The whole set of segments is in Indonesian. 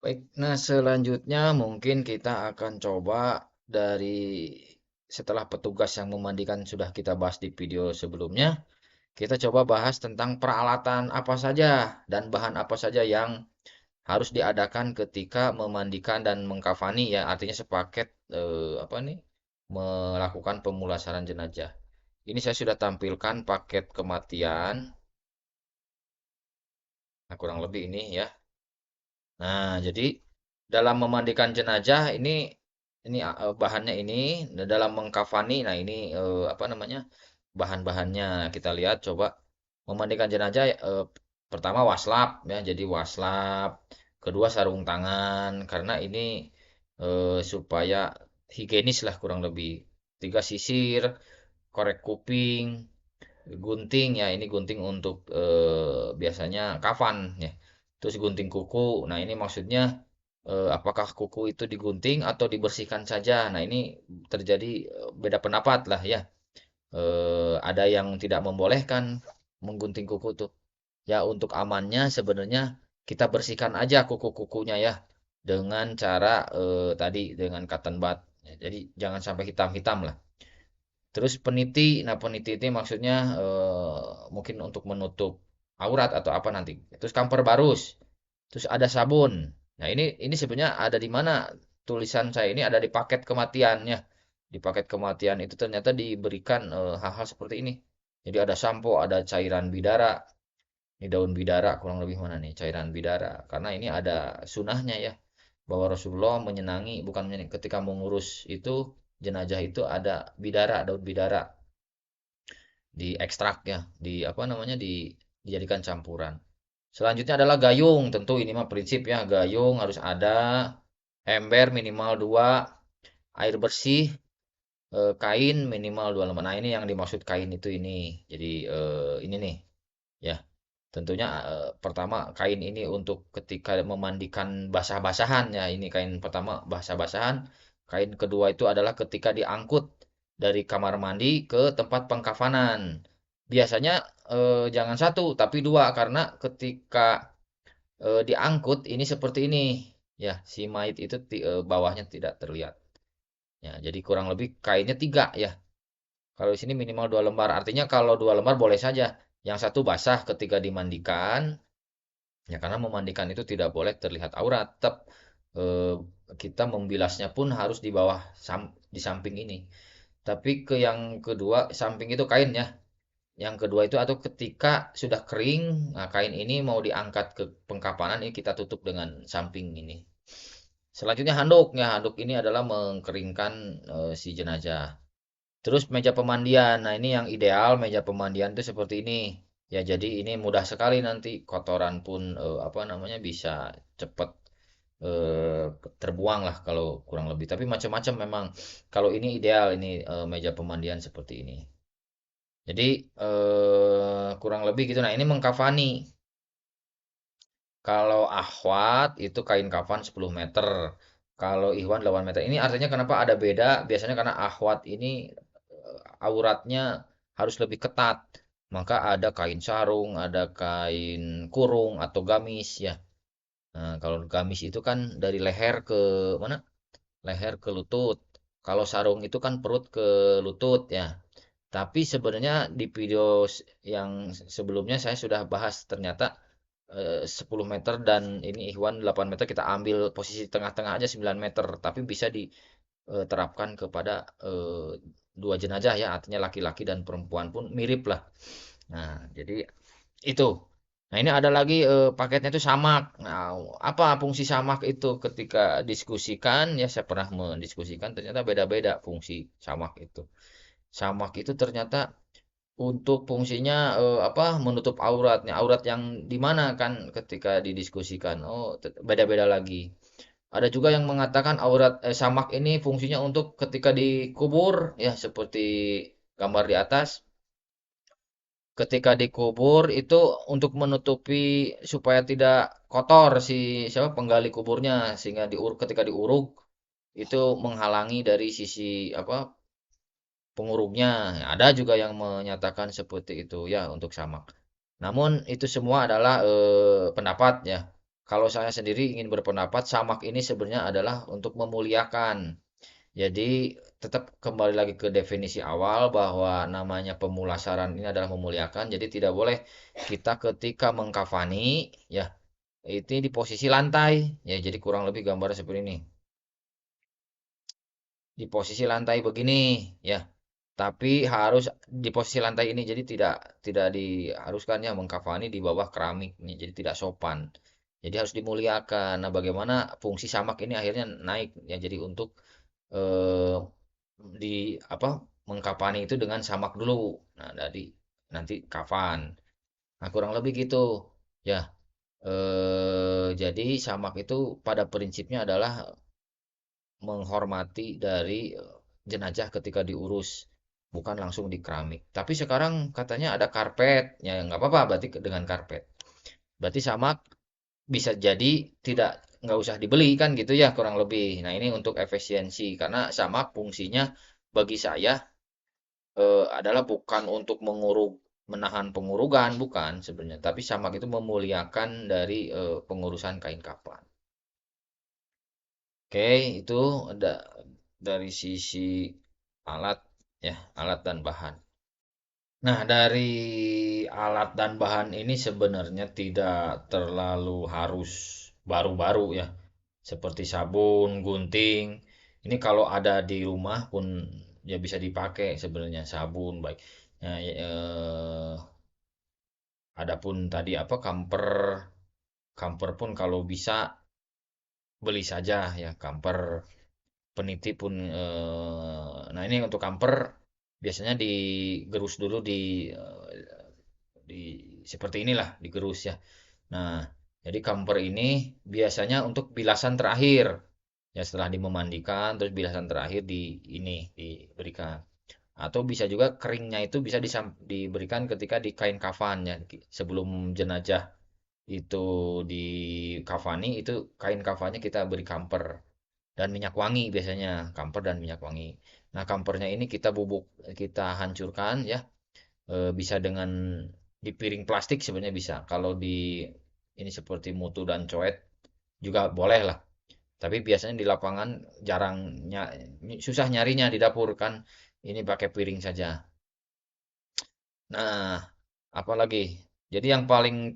Baik, nah selanjutnya mungkin kita akan coba dari setelah petugas yang memandikan sudah kita bahas di video sebelumnya, kita coba bahas tentang peralatan apa saja dan bahan apa saja yang harus diadakan ketika memandikan dan mengkafani ya, artinya sepaket apa nih melakukan pemulasaran jenazah. Ini saya sudah tampilkan paket kematian. Nah, kurang lebih ini ya. Nah, jadi dalam memandikan jenazah ini bahannya ini dalam mengkafani. Nah, ini apa namanya? Bahan-bahannya kita lihat coba memandikan jenazah pertama waslap ya. Jadi waslap, kedua sarung tangan karena ini supaya higienis lah kurang lebih. Tiga sisir, korek kuping, gunting ya ini gunting untuk biasanya kafan ya. Terus gunting kuku. Nah, ini maksudnya apakah kuku itu digunting atau dibersihkan saja? Nah, ini terjadi beda pendapat lah ya. Ada yang tidak membolehkan menggunting kuku tuh. Ya, untuk amannya sebenarnya kita bersihkan aja kuku-kukunya ya dengan cara tadi dengan cotton bud. Ya, jadi jangan sampai hitam-hitam lah. Terus peniti, nah peniti itu maksudnya mungkin untuk menutup aurat atau apa nanti. Terus kamper barus, terus ada sabun. Nah ini sebenarnya ada di mana tulisan saya ini ada di paket kematiannya. Di paket kematian itu ternyata diberikan hal-hal seperti ini. Jadi ada sampo, ada cairan bidara. Ini daun bidara kurang lebih mana nih cairan bidara. Karena ini ada sunahnya ya bahwa Rasulullah menyenangi bukan menyenangi, ketika mengurus itu jenazah itu ada bidara, daun bidara di ekstrak ya, di apa namanya dijadikan campuran. Selanjutnya adalah gayung, tentu ini mah prinsip ya, gayung harus ada, ember minimal 2, air bersih, kain minimal 2 lembar. Nah, ini yang dimaksud kain itu ini. Jadi ini nih ya. Tentunya pertama kain ini untuk ketika memandikan basah-basahan ya. Ini kain pertama basah-basahan. Kain kedua itu adalah ketika diangkut dari kamar mandi ke tempat pengkafanan. Biasanya jangan satu tapi dua karena ketika diangkut ini seperti ini ya si mayit itu bawahnya tidak terlihat. Ya, jadi kurang lebih kainnya tiga ya. Kalau di sini minimal 2 lembar. Artinya kalau 2 lembar boleh saja. Yang satu basah ketika dimandikan, ya karena memandikan itu tidak boleh terlihat aurat. Tetap eh, kita membilasnya pun harus di bawah di samping ini. Tapi ke yang kedua, samping itu kain ya. Yang kedua itu atau ketika sudah kering, nah kain ini mau diangkat ke pengkapanan ini kita tutup dengan samping ini. Selanjutnya handuk, ya handuk ini adalah mengkeringkan si jenazah. Terus meja pemandian. Nah, ini yang ideal meja pemandian itu seperti ini. Ya, jadi ini mudah sekali nanti kotoran pun apa namanya bisa cepat terbuang lah kalau kurang lebih. Tapi macam-macam memang. Kalau ini ideal ini meja pemandian seperti ini. Jadi kurang lebih gitu. Nah, ini mengkafani. Kalau akhwat itu kain kafan 10 meter. Kalau ikhwan 8 meter. Ini artinya kenapa ada beda? Biasanya karena akhwat ini auratnya harus lebih ketat. Maka ada kain sarung, ada kain kurung atau gamis ya. Nah, kalau gamis itu kan dari leher ke mana? Leher ke lutut. Kalau sarung itu kan perut ke lutut ya. Tapi sebenarnya di video yang sebelumnya saya sudah bahas ternyata 10 meter dan ini Ikhwan 8 meter kita ambil posisi tengah-tengah aja 9 meter. Tapi bisa diterapkan kepada dua jenazah ya, artinya laki-laki dan perempuan pun mirip lah. Nah, jadi itu. Nah, ini ada lagi paketnya itu samak. Nah, apa fungsi samak itu ketika diskusikan ya saya pernah mendiskusikan ternyata beda-beda fungsi samak itu. Samak itu ternyata untuk fungsinya apa menutup auratnya. Aurat yang di mana kan ketika didiskusikan. Oh, beda-beda lagi. Ada juga yang mengatakan aurat samak ini fungsinya untuk ketika dikubur ya seperti gambar di atas. Ketika dikubur itu untuk menutupi supaya tidak kotor si siapa penggali kuburnya sehingga ketika diuruk itu menghalangi dari sisi apa penguruknya. Ada juga yang menyatakan seperti itu ya untuk samak. Namun itu semua adalah pendapat ya. kalau saya sendiri ingin berpendapat samak ini sebenarnya adalah untuk memuliakan. Jadi tetap kembali lagi ke definisi awal bahwa namanya pemulasaran ini adalah memuliakan. Jadi tidak boleh kita ketika mengkafani ya itu di posisi lantai ya. Jadi kurang lebih gambarnya seperti ini. Di posisi lantai begini ya. Tapi harus di posisi lantai ini jadi tidak diharuskan ya mengkafani di bawah keramik nih. Jadi tidak sopan. Jadi harus dimuliakan. Nah, bagaimana fungsi samak ini akhirnya naik ya. Jadi untuk eh, di apa mengkafani itu dengan samak dulu. Nah, dari nanti kafan. Nah, kurang lebih gitu. Ya, jadi samak itu pada prinsipnya adalah menghormati dari jenazah ketika diurus, bukan langsung di keramik. Tapi sekarang katanya ada karpet, ya nggak apa-apa berarti dengan karpet. Berarti samak bisa jadi tidak nggak usah dibeli kan gitu ya kurang lebih. Nah ini untuk efisiensi karena samak fungsinya bagi saya adalah bukan untuk menahan pengurugan bukan sebenarnya, tapi samak itu memuliakan dari pengurusan kain kafan. Oke, itu ada dari sisi alat ya, alat dan bahan. Nah, dari alat dan bahan ini sebenarnya tidak terlalu harus baru-baru ya, seperti sabun, gunting. Ini kalau ada di rumah pun ya bisa dipakai sebenarnya sabun baik. Nah, adapun tadi apa kamper, kamper pun kalau bisa beli saja ya kamper. Peniti pun nah ini untuk kamper biasanya digerus dulu di seperti inilah digerus ya. Nah, jadi kamper ini biasanya untuk bilasan terakhir. Ya setelah dimemandikan terus bilasan terakhir di ini diberikan. Atau bisa juga keringnya itu bisa diberikan ketika di kain kafan ya sebelum jenazah itu dikafani itu kain kafannya kita beri kamper dan minyak wangi biasanya kamper dan minyak wangi. Nah kampernya ini kita bubuk kita hancurkan ya. Bisa dengan di piring plastik sebenarnya bisa. Kalau di ini seperti mutu dan coet juga boleh lah. Tapi biasanya di lapangan jarang susah nyarinya di dapur kan. Ini pakai piring saja. Nah, apalagi? Jadi yang paling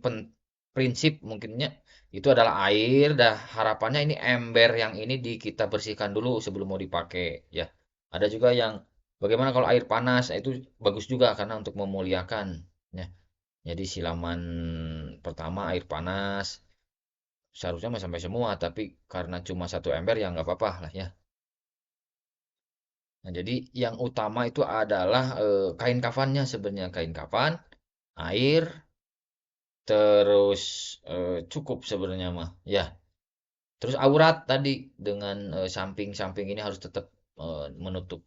prinsip mungkinnya itu adalah air. Dah harapannya ini ember yang ini kita bersihkan dulu sebelum mau dipakai ya. Ada juga yang bagaimana kalau air panas. Nah, itu bagus juga karena untuk memuliakan ya. Jadi silaman pertama air panas seharusnya mah sampai semua tapi karena cuma satu ember ya nggak apa-apa lah ya. Nah, jadi yang utama itu adalah kain kafannya sebenarnya kain kafan, air, terus cukup sebenarnya mah. Ya, terus aurat tadi dengan samping-samping ini harus tetap menutup.